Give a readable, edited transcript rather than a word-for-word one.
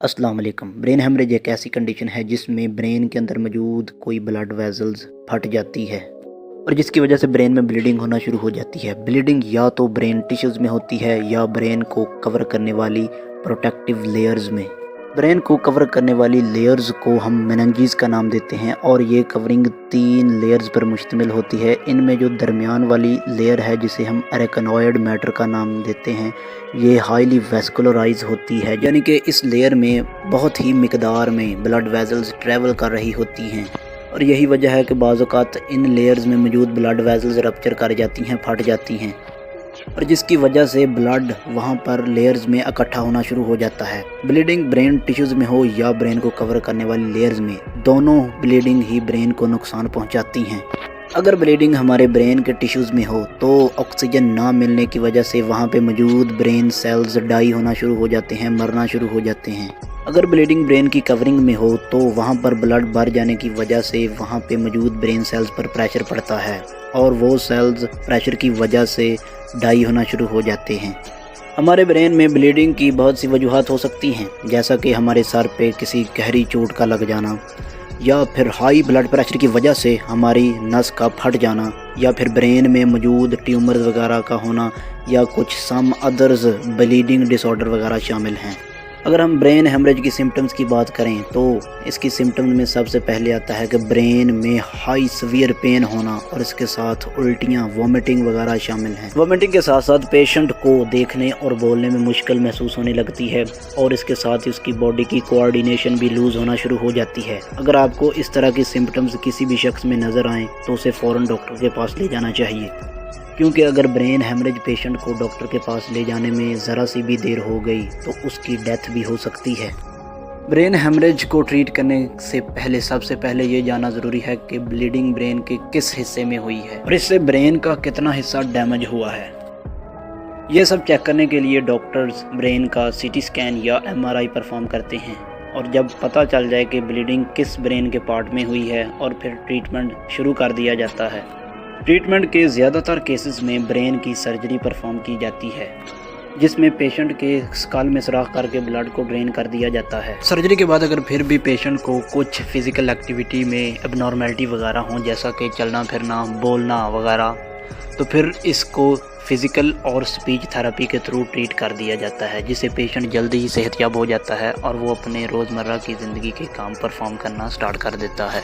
अस्सलाम वालेकुम। Brain haemorrhage एक ऐसी कंडीशन है जिसमें ब्रेन के अंदर मौजूद कोई ब्लड वेसल्स फट जाती है और जिसकी वजह से ब्रेन में ब्लीडिंग होना शुरू हो जाती है। ब्लीडिंग या तो ब्रेन टिश्यूज़ में होती है या ब्रेन को कवर करने वाली प्रोटेक्टिव लेयर्स में। ब्रेन को कवर करने वाली लेयर्स को हम मेनिंजेस का नाम देते हैं और ये कवरिंग 3 लेयर्स पर मुश्तमिल होती है। इनमें जो दरमियान वाली लेयर है जिसे हम अरेकनॉइड मैटर का नाम देते हैं, ये हाईली वेस्कुलराइज होती है, यानी कि इस लेयर में बहुत ही मिकदार में ब्लड वेसल्स ट्रैवल कर रही होती हैं और यही वजह है कि बाज़ औक़ात इन लेयर्स में मौजूद ब्लड वेसल्स रप्चर कर जाती हैं, फट जाती हैं और जिसकी वजह से ब्लड वहाँ पर लेयर्स में इकट्ठा होना शुरू हो जाता है। ब्लीडिंग ब्रेन टिश्यूज़ में हो या ब्रेन को कवर करने वाली लेयर्स में, दोनों ब्लीडिंग ही ब्रेन को नुकसान पहुँचाती हैं। अगर ब्लीडिंग हमारे ब्रेन के टिश्यूज़ में हो तो ऑक्सीजन ना मिलने की वजह से वहाँ पे मौजूद ब्रेन सेल्स डाई होना शुरू हो जाते हैं, मरना शुरू हो जाते हैं। अगर ब्लीडिंग ब्रेन की कवरिंग में हो तो वहाँ पर ब्लड भर जाने की वजह से वहाँ पे मौजूद ब्रेन सेल्स पर प्रेशर पड़ता है और वो सेल्स प्रेशर की वजह से डाई होना शुरू हो जाते हैं। हमारे ब्रेन में ब्लीडिंग की बहुत सी वजूहात हो सकती हैं, जैसा कि हमारे सर पे किसी गहरी चोट का लग जाना या फिर हाई ब्लड प्रेशर की वजह से हमारी नस का फट जाना या फिर ब्रेन में मौजूद ट्यूमर्स वगैरह का होना या कुछ सम अदर्स ब्लीडिंग डिसऑर्डर वगैरह शामिल हैं। अगर हम ब्रेन हेमरेज की सिम्टम्स की बात करें तो इसकी सिम्टम्स में सबसे पहले आता है कि ब्रेन में हाई सीवियर पेन होना और इसके साथ उल्टियाँ, वॉमिटिंग वगैरह शामिल हैं। वॉमिटिंग के साथ साथ पेशेंट को देखने और बोलने में मुश्किल महसूस होने लगती है और इसके साथ ही उसकी बॉडी की कोऑर्डिनेशन भी लूज़ होना शुरू हो जाती है। अगर आपको इस तरह की सिम्टम्स किसी भी शख्स में नज़र आएँ तो उसे फ़ौरन डॉक्टर के पास ले जाना चाहिए, क्योंकि अगर ब्रेन हेमरेज पेशेंट को डॉक्टर के पास ले जाने में ज़रा सी भी देर हो गई तो उसकी डेथ भी हो सकती है। ब्रेन हेमरेज को ट्रीट करने से पहले सबसे पहले ये जानना ज़रूरी है कि ब्लीडिंग ब्रेन के किस हिस्से में हुई है और इससे ब्रेन का कितना हिस्सा डैमेज हुआ है। ये सब चेक करने के लिए डॉक्टर्स ब्रेन का सीटी स्कैन या MRI परफॉर्म करते हैं और जब पता चल जाए कि ब्लीडिंग किस ब्रेन के पार्ट में हुई है और फिर ट्रीटमेंट शुरू कर दिया जाता है। ट्रीटमेंट के ज़्यादातर केसेस में ब्रेन की सर्जरी परफॉर्म की जाती है, जिसमें पेशेंट के स्कल में सुराख करके ब्लड को ड्रेन कर दिया जाता है। सर्जरी के बाद अगर फिर भी पेशेंट को कुछ फिज़िकल एक्टिविटी में एबनॉर्मेलिटी वगैरह हों, जैसा कि चलना फिरना, बोलना वगैरह, तो फिर इसको फ़िज़िकल और स्पीच थेरेपी के थ्रू ट्रीट कर दिया जाता है, जिससे पेशेंट जल्दी ही सेहतयाब हो जाता है और वो अपने रोज़मर्रा की ज़िंदगी के काम परफॉर्म करना स्टार्ट कर देता है।